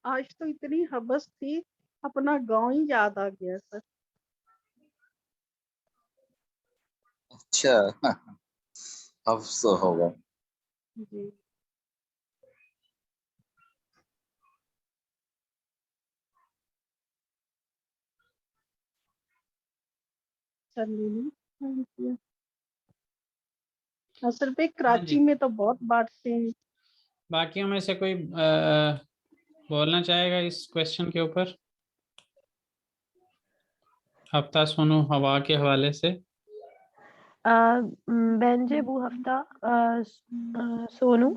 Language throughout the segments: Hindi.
आज तो इतनी हवस थी, अपना गांव ही याद आ गया सर। अच्छा। अफसोस होगा। जी। चलिए, थैंक यू। असल पे हाँ कराची जी, में तो बहुत बांटते हैं। बाकियों में से कोई बोलना चाहेगा इस क्वेश्चन के ऊपर? हफ्ता सोनू हवा के हवाले से। बेंजे बू हफ्ता सोनू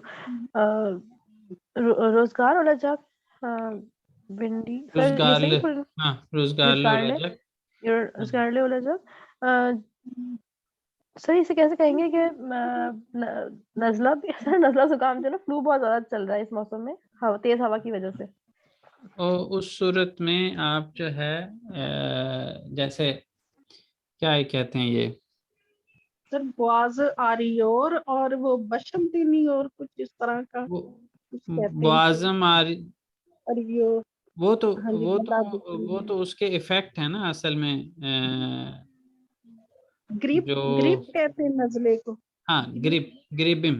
रोजगार olacak भिंडी सर ये रोजगार, सही बोल हाँ रोजगार रोजगारले olacak। हाँ, रोजगारले olacak सर इसे कैसे कहेंगे कि नजला भी सर नजला जुकाम जो ना फ्लू बहुत ज्यादा चल रहा है इस मौसम में तेज हवा की वजह से। और उस सूरत में आप जो है जैसे क्या ही कहते हैं ये, सर बुआज आ रही और वो बशमदीनी और कुछ इस तरह का वो कुछ कहते हैं सर। मुआजम आ रही, और ये वो तो हाँ जी वो बता तो वो दीजिए। तो उसके इफेक्ट है ना असल में। ग्रिप, जो ग्रिप कहते हैं नजले को। हाँ ग्रिप, ग्रिबिम,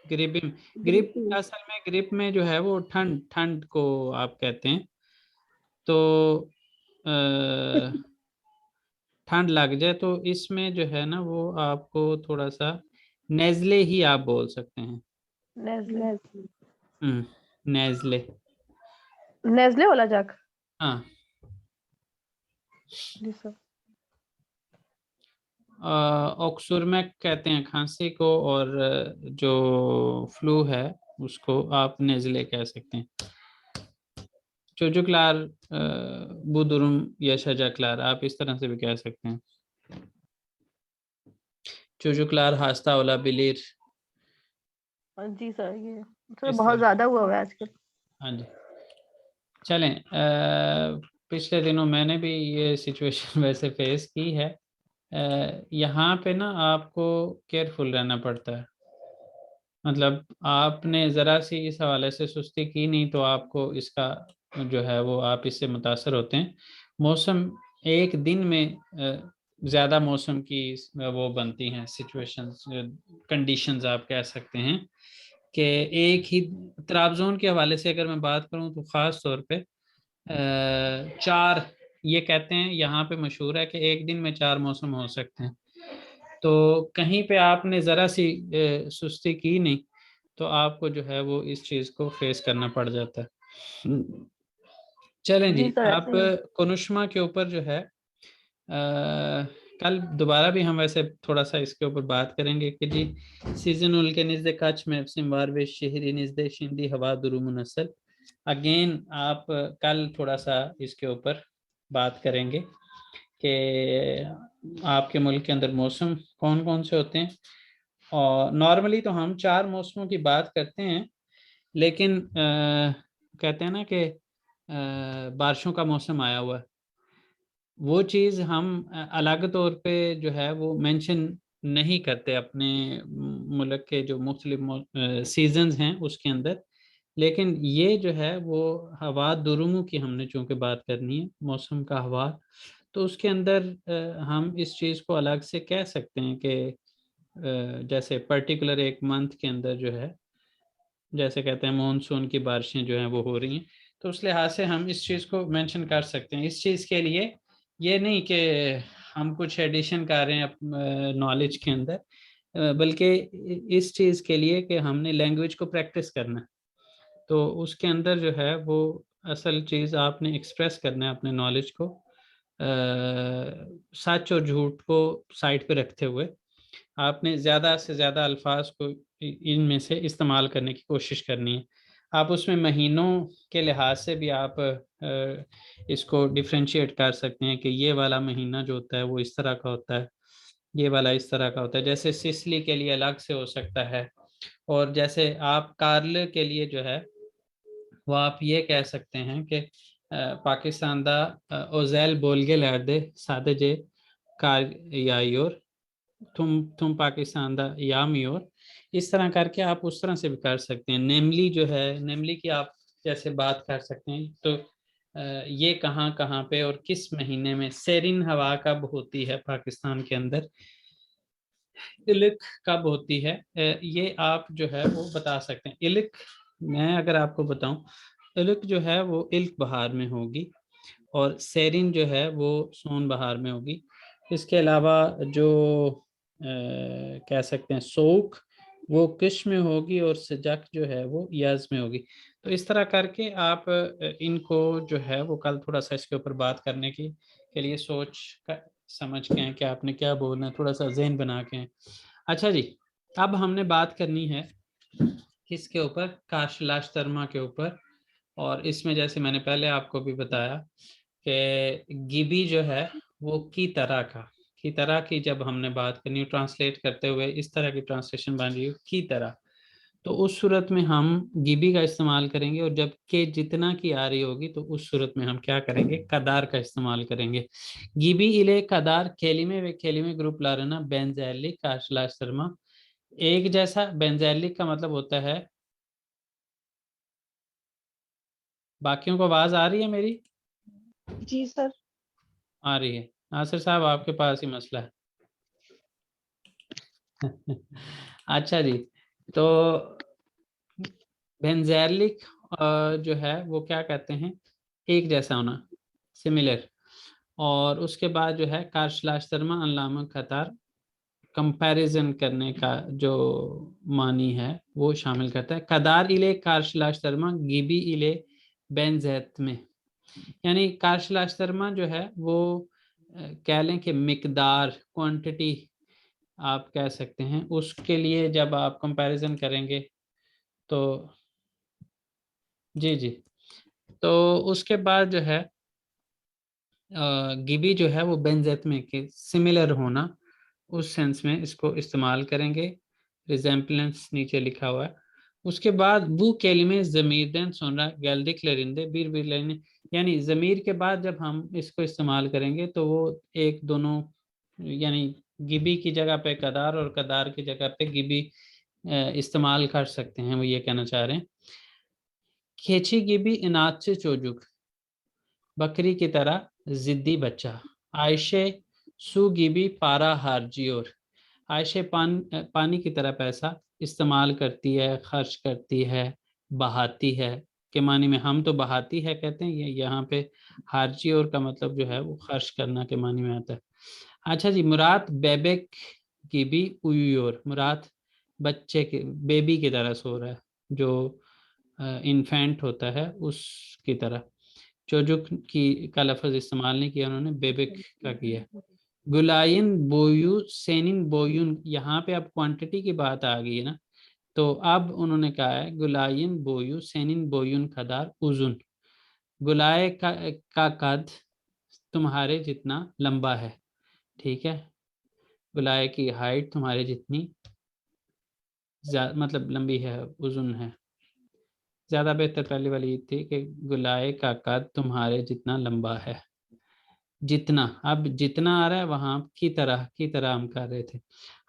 ग्रिबिम, ग्रिप ग्रिप। असल में ग्रिप में जो है वो ठंड, ठंड को आप कहते हैं। तो ठंड लग जाए तो इसमें जो है ना वो आपको थोड़ा सा नेजले ही आप बोल सकते हैं। नेजले नेजले। नेजले olacak हाँ, जी सर। ऑक्सुरमैक कहते हैं खांसी को, और जो फ्लू है उसको आप नेजले कह सकते हैं। चोजुकलार, बुदुरुम या शजाकलार आप इस तरह से भी कह सकते हैं। चोजुकलार, हास्ता ओला बिलीर, जी सर ये सर इस बहुत तरह। ज्यादा हुआ है आजकल। हाँ जी। चलें, पिछले दिनों मैंने भी ये सिचुएशन वैसे फेस की है। यहाँ पे ना आपको केयरफुल रहना पड़ता है। मतलब आपने ज़रा सी इस हवाले से सुस्ती की नहीं तो आपको इसका जो है वो आप इससे मुतासर होते हैं। मौसम एक दिन में ज़्यादा मौसम की वो बनती हैं सिचुएशंस, कंडीशंस आप कह सकते हैं कि एक ही तराबजोन के हवाले से अगर मैं बात करूं तो ख़ास तौर पे चार, ये कहते हैं यहाँ पे मशहूर है कि एक दिन में चार मौसम हो सकते हैं। तो कहीं पे आपने ज़रा सी सुस्ती की नहीं तो आपको जो है वो इस चीज़ को फेस करना पड़ जाता है। चलें जी, जी सर आप ऐसे ही। कुनुष्मा के ऊपर जो है कल दोबारा भी हम वैसे थोड़ा सा इसके ऊपर बात करेंगे कि जी सीजन उल के निज़्दे कच मौसम वार शहरी निज़्दे शिंदी हवा दुरुम नस्ल। अगेन आप कल थोड़ा सा इसके ऊपर बात करेंगे कि आपके मुल्क के अंदर मौसम कौन कौन से होते हैं। और नॉर्मली तो हम चार मौसमों की बात करते हैं, लेकिन कहते हैं ना कि बारिशों का मौसम आया हुआ है, वो चीज़ हम अलग तौर पे जो है वो मेंशन नहीं करते अपने मुल्क के जो मुख्तलिफ सीजन्स हैं उसके अंदर। लेकिन ये जो है वो हवा दुरुमू की हमने चूंकि बात करनी है, मौसम का हवा, तो उसके अंदर हम इस चीज़ को अलग से कह सकते हैं कि जैसे पर्टिकुलर एक मंथ के अंदर जो है, जैसे कहते हैं मानसून की बारिशें जो हैं वो हो रही हैं, तो उस लिहाज से हम इस चीज़ को मेंशन कर सकते हैं। इस चीज़ के लिए ये नहीं कि हम कुछ एडिशन कर रहे हैं नॉलेज के अंदर, बल्कि इस चीज़ के लिए कि हमने लैंग्वेज को प्रैक्टिस करना है। तो उसके अंदर जो है वो असल चीज़ आपने एक्सप्रेस करना है अपने नॉलेज को, सच और झूठ को साइड पे रखते हुए आपने ज़्यादा से ज़्यादा अल्फाज को इनमें से इस्तेमाल करने की कोशिश करनी है। आप उसमें महीनों के लिहाज से भी आप इसको डिफ्रेंशिएट कर सकते हैं कि ये वाला महीना जो होता है वो इस तरह का होता है, ये वाला इस तरह का होता है। जैसे सिसली के लिए अलग से हो सकता है, और जैसे आप कार्ल के लिए जो है वो आप ये कह सकते हैं कि पाकिस्तान दा ओजैल बोलगे लैरदे सादे जे कार यायोर, तुम पाकिस्तान दा यामी, और इस तरह करके आप उस तरह से भी कर सकते हैं। नेमली जो है, नेमली की आप जैसे बात कर सकते हैं। तो ये कहाँ कहाँ पे और किस महीने में सेरिन हवा कब होती है पाकिस्तान के अंदर, इलिक कब होती है, ये आप जो है वो बता सकते हैं। इलिक, मैं अगर आपको बताऊं, इलिक जो है वो इल्क बहार में होगी और सेरिन जो है वो सोन बहार में होगी। इसके अलावा जो कह सकते हैं सोख, वो किश में होगी और सजक जो है वो यज में होगी। तो इस तरह करके आप इनको जो है वो कल थोड़ा सा इसके ऊपर बात करने की के लिए सोच समझ के हैं कि आपने क्या बोलना है, थोड़ा सा ज़हन बना के हैं। अच्छा जी, अब हमने बात करनी है किसके ऊपर, काशलाश्तरमा के ऊपर। और इसमें जैसे मैंने पहले आपको भी बताया कि गिबी जो है वो की तरह की जब हमने बात करनी, ट्रांसलेट करते हुए इस तरह की ट्रांसलेशन बन रही हो की तरह, तो उस सूरत में हम गिबी का इस्तेमाल करेंगे। और जब के जितना की आ रही होगी तो उस सूरत में हम क्या करेंगे, कदार का इस्तेमाल करेंगे। गिबी इले कदार केलिमे वे केलिमे ग्रुप लारना बेंजैली काशलाश्तरमा, एक जैसा। बेंजैलिक का मतलब होता है, बाकियों को आवाज आ रही है मेरी? जी सर। आ रही है। नासिर साहब आपके पास ही मसला है। अच्छा जी, तो बेंजैलिक जो है वो क्या कहते हैं, एक जैसा होना, सिमिलर। और उसके बाद जो है कारशलाश्तरमा अनलामा कतार, कंपैरिजन करने का जो मानी है वो शामिल करता है। कदार इले कारशलाश्तरमा गिबी इले बेंजैत में, यानी कारशलाश्तरमा जो है वो कह लें कि मिकदार, क्वांटिटी आप कह सकते हैं, उसके लिए जब आप कंपैरिजन करेंगे तो जी जी, तो उसके बाद जो है गिबी जो है वो बेंजेत में के सिमिलर होना, उस सेंस में इसको इस्तेमाल करेंगे। रिजेम्पलेंस नीचे लिखा हुआ है। उसके बाद वो केलिमे जमीरदन सोना गैलरिक लरिंदे बीर बीर लरिंदे, यानी जमीर के बाद जब हम इसको इस्तेमाल करेंगे तो वो एक दोनों, यानी गिबी की जगह पे कदार और कदार की जगह पे गिबी इस्तेमाल कर सकते हैं, वो ये कहना चाह रहे हैं। खेची गिबी इनात से चोजुक, बकरी की तरह जिद्दी बच्चा। आयशे सु गिबी पारा हारजियोर, आयशे पानी की तरह पैसा इस्तेमाल करती है, खर्च करती है, बहाती है के मानी में। हम तो बहाती है कहते हैं, ये यहाँ पे हारजी और का मतलब जो है वो खर्च करना के मानी में आता है। अच्छा जी, मुराद बेबेक की भी उयूर, मुराद बच्चे के, बेबी की तरह सो रहा है, जो इन्फेंट होता है उसकी तरह। चोजुक की का लफ्ज इस्तेमाल नहीं किया उन्होंने, बेबेक का किया। गुलाइन बोयू सेनिन बोयुन, यहाँ पे अब क्वांटिटी की बात आ गई है ना, तो अब उन्होंने कहा है गुलाइन बोयू सेनिन बोयुन खदार उजुन, गुलाय का कद तुम्हारे जितना लंबा है, ठीक है। गुलाय की हाइट तुम्हारे जितनी मतलब लंबी है, उजुन है। ज्यादा बेहतर पहली वाली थी कि गुलाय का कद तुम्हारे जितना लंबा है, जितना, अब जितना आ रहा है वहां की तरह हम कर रहे थे।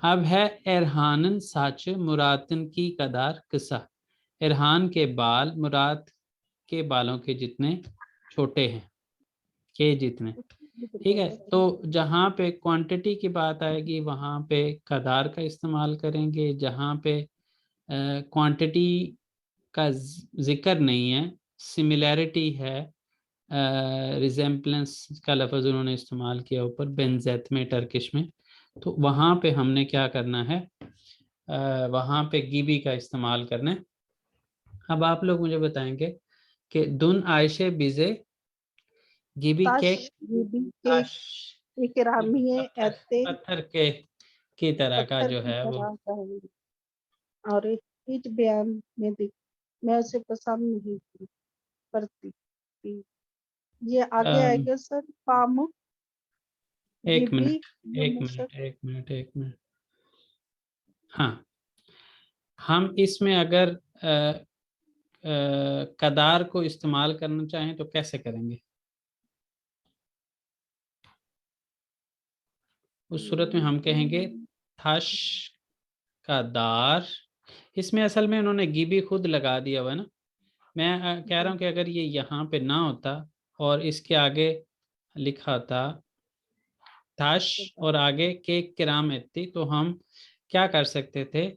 अब है एरहानन साच मुरातन की कदार किस्सा, एरहान के बाल मुराद के बालों के जितने छोटे हैं, के जितने, ठीक है। तो जहाँ पे क्वांटिटी की बात आएगी वहां पे कदार का इस्तेमाल करेंगे, जहाँ पे क्वांटिटी का जिक्र नहीं है, सिमिलैरिटी है, रिजेम्पलेंस का लफ्ज उन्होंने इस्तेमाल किया ऊपर बेंजेत में, टर्किश में, तो वहां पे हमने क्या करना है, वहां पे गिबी का इस्तेमाल करना है। अब आप लोग मुझे बताएंगे कि दुन आयशे बिजे गिबी ताश के गिबी के ताश, इकरामिये पत्थर एते पत्थर के की तरह का पत्थर जो की है वो। तरह कहेंगे। और हिज बयान में मैं उसे पसंद नहीं करती थी। ये आगे अम, आएगा सर, पाम एक गिबी मिनट एक मुशक। मिनट एक मिनट एक मिनट, हाँ, हम इसमें अगर कदार को इस्तेमाल करना चाहें तो कैसे करेंगे? उस सूरत में हम कहेंगे थश का दार, इसमें असल में उन्होंने गिबी खुद लगा दिया हुआ है ना, मैं कह रहा हूँ कि अगर ये यहाँ पे ना होता और इसके आगे लिखा था थाश और आगे केक किराम एत्ती, तो हम क्या कर सकते थे?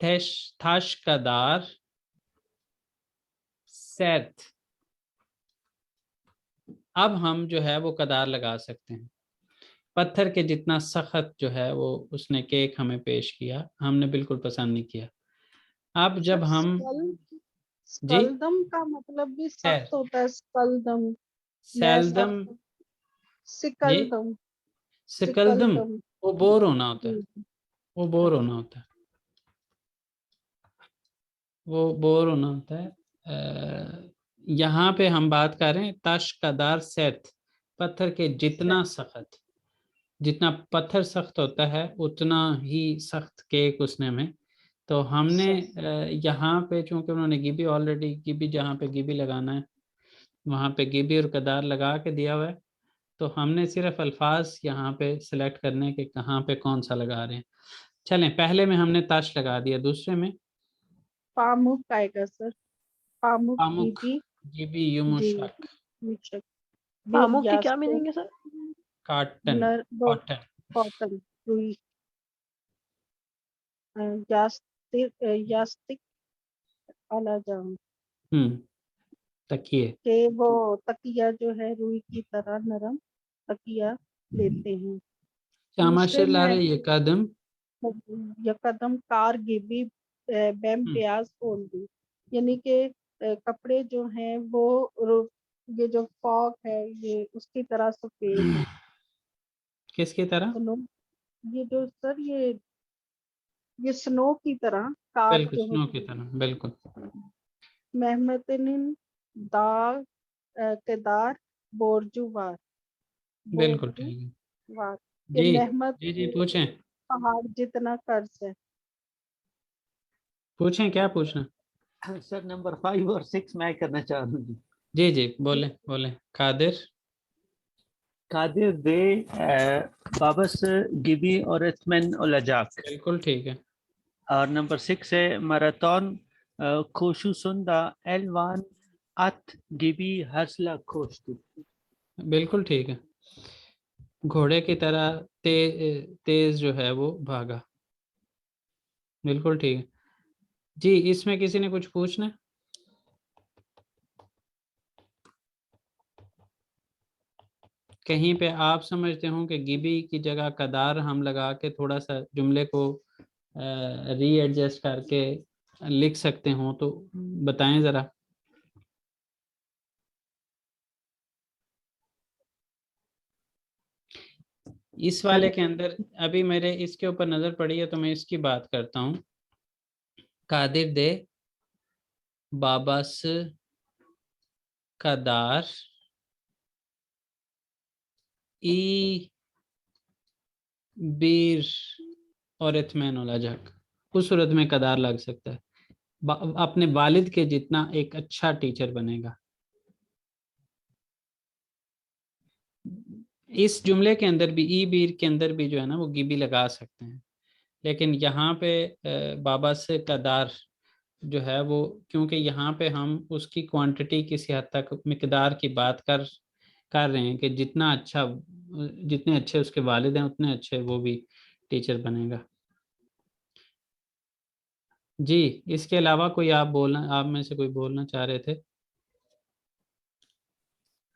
थेश थाश कदार सेत। अब हम जो है वो कदार लगा सकते हैं। पत्थर के जितना सख्त जो है वो उसने केक हमें पेश किया, हमने बिल्कुल पसंद नहीं किया। अब जब सर हम जी स्कलदम का मतलब भी सैर सख्त होता है, स्कलदम। मैं सैलदम जी सिकलदम। सिकलदम, सिकलदम। वो बोर होना होता है, जी। वो बोर होना होता है, वो बोर होना होता है। यहाँ पे हम बात कर रहे हैं तश कदार सेत, पत्थर के जितना सख्त, जितना पत्थर सख्त होता है उतना ही सख्त केक उसने हमें। तो हमने यहाँ पे चूंकि उन्होंने गिबी ऑलरेडी, गिबी जहाँ पे गिबी लगाना है वहाँ पे गिबी और कदार लगा के दिया हुआ है, तो हमने सिर्फ अल्फाज यहाँ पे सिलेक्ट करने के कहाँ पे कौन सा लगा रहे हैं। चलें, पहले में हमने ताश लगा दिया, दूसरे में पामुक आएगा सर। पामुक पामुक, गिबी। गिबी जी। युमुशक, मिशक। बिर पामुक की क्या यास्ते। मीनिंग है सर? काटन, नर कॉटन। कॉटन। रुई। यास्तिक। यास्तिक अलाजाम। हम्म, तकिए। के वो तकिया जो है रुई की तरह नरम तकिया लेते हैं। दूसरे चामाशिर ला में रहे ये कदम। यकदम कार गिबी बैम हम्म, प्याज बोल दी। यानी कि कपड़े जो हैं वो ये जो फॉग है ये उसकी तरह सफेद है। किसकी तरह? स्नो। ये जो सर ये स्नो की तरह कार बिल्कुल जो स्नो की होती तरह, बिल्कुल। है। मेहमतिन दाग केदार बोरजुवार। बिल्कुल ठीक है बोरजुवार। ये जी। मेहमत जी जी पूछें, पहाड़ जितना कर्ज है। पूछें क्या पूछना? सर नंबर 5 और 6 मैं करना चाह रहा हूँ। जी जी बोले बोले। कादिर। कादिर दे बाबस गिबी और इथमन उलजाक। बिल्कुल ठीक है, और नंबर 6 है मैराथन खोशु सुंदा एलवान अत गिबी हसला खोशतु। बिल्कुल ठीक है। घोड़े की तरह तेज जो है वो भागा, बिल्कुल ठीक है जी। इसमें किसी ने कुछ पूछना है? कहीं पे आप समझते हो कि गिबी की जगह कदार हम लगा के थोड़ा सा जुमले को री एडजस्ट करके लिख सकते हो तो बताएं जरा। इस वाले सर के अंदर अभी मेरे इसके ऊपर नजर पड़ी है तो मैं इसकी बात करता हूँ। कादिर दे बाबस कदार ई बीर और इत्मीनान वाला जग, उस सूरत में कदार लग सकता है। अपने वालिद के जितना एक अच्छा टीचर बनेगा। इस जुमले के अंदर भी ई बीर के अंदर भी जो है ना वो गिबी लगा सकते हैं, लेकिन यहाँ पे बाबा से कदार जो है वो, क्योंकि यहाँ पे हम उसकी क्वांटिटी किसी हद तक मिकदार की बात कर रहे हैं कि जितना अच्छा, जितने अच्छे उसके वालिद हैं उतने अच्छे वो भी टीचर बनेगा जी। इसके अलावा कोई आप बोलना, आप में से कोई बोलना चाह रहे थे?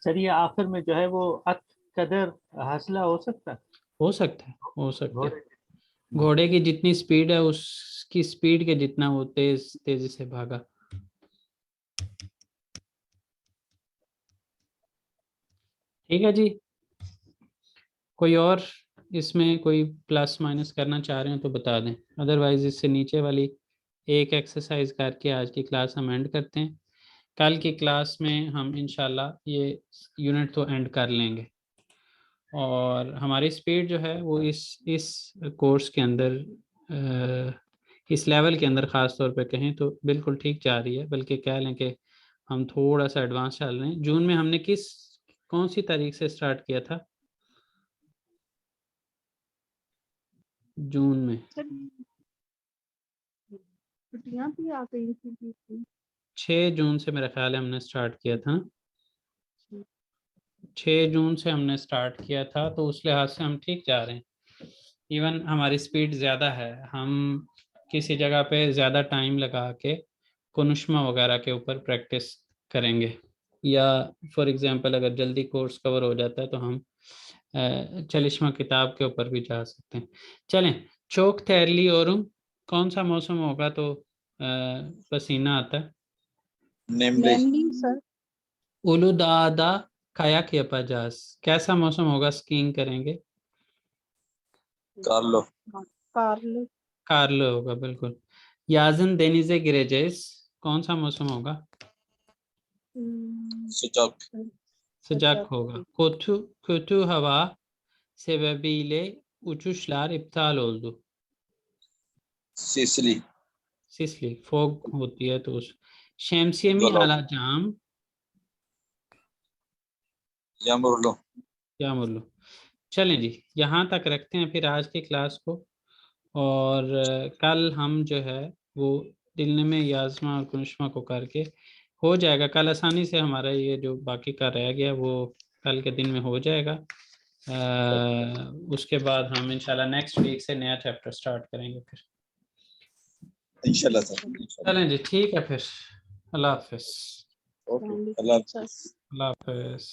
सर ये आखिर में जो है वो अत कदर हासिला हो सकता है हो सकता है, हो सकता है। घोड़े। घोड़े की जितनी स्पीड है उसकी स्पीड के जितना वो तेजी से भागा। ठीक है जी। कोई और इसमें कोई प्लस माइनस करना चाह रहे हैं तो बता दें, अदरवाइज इससे नीचे वाली एक एक्सरसाइज करके आज की क्लास हम एंड करते हैं। कल की क्लास में हम इंशाल्लाह ये यूनिट तो एंड कर लेंगे, और हमारी स्पीड जो है वो इस कोर्स के अंदर इस लेवल के अंदर ख़ास तौर पे कहें तो बिल्कुल ठीक जा रही है, बल्कि कह लें कि हम थोड़ा सा एडवांस चल रहे हैं। जून में हमने कौन सी तारीख से स्टार्ट किया था? जून में सर छुट्टियां भी आ गई थी बीच में। 6 जून से मेरा ख्याल है हमने स्टार्ट किया था। 6 जून से हमने स्टार्ट किया था, तो उस लिहाज से हम ठीक जा रहे हैं। इवन हमारी स्पीड ज़्यादा है, हम किसी जगह पे ज़्यादा टाइम लगा के कुनुष्मा वगैरह के ऊपर प्रैक्टिस करेंगे, या फॉर एग्जांपल अगर जल्दी कोर्स कवर हो जाता है तो हम चलिश्मा किताब के ऊपर भी जा सकते हैं। चलें, चोक तैरली और कौन सा मौसम होगा तो पसीना आता है? नेमली नेमली सर। उलुदादा कायाक या पजास, कैसा मौसम होगा स्कीइंग करेंगे? Carlo Carlo. कार्लो होगा, बिल्कुल। याजन देनिजे गिरेजेस, कौन सा मौसम होगा? sıcak sıcak होगा। kötü hava sebebiyle uçuşlar iptal oldu। sisli Sicily fog होती है तो उस शमसिये में Dolap. alacağım yağmurlu या मुल्लू। चलें जी, यहाँ तक रखते हैं फिर आज की क्लास को, और कल हम जो है वो दिलने में याजमा और कुनुष्मा को करके हो जाएगा। कल आसानी से हमारा ये जो बाकी का रह गया वो कल के दिन में हो जाएगा। उसके बाद हम इंशाल्लाह नेक्स्ट वीक से नया चैप्टर स्टार्ट करेंगे फिर। inşallah sir. İnşallah. चलें जी, ठीक है फिर। अल्लाह हाफिज़। Okay. Allah sir. अल्लाह हाफिज़।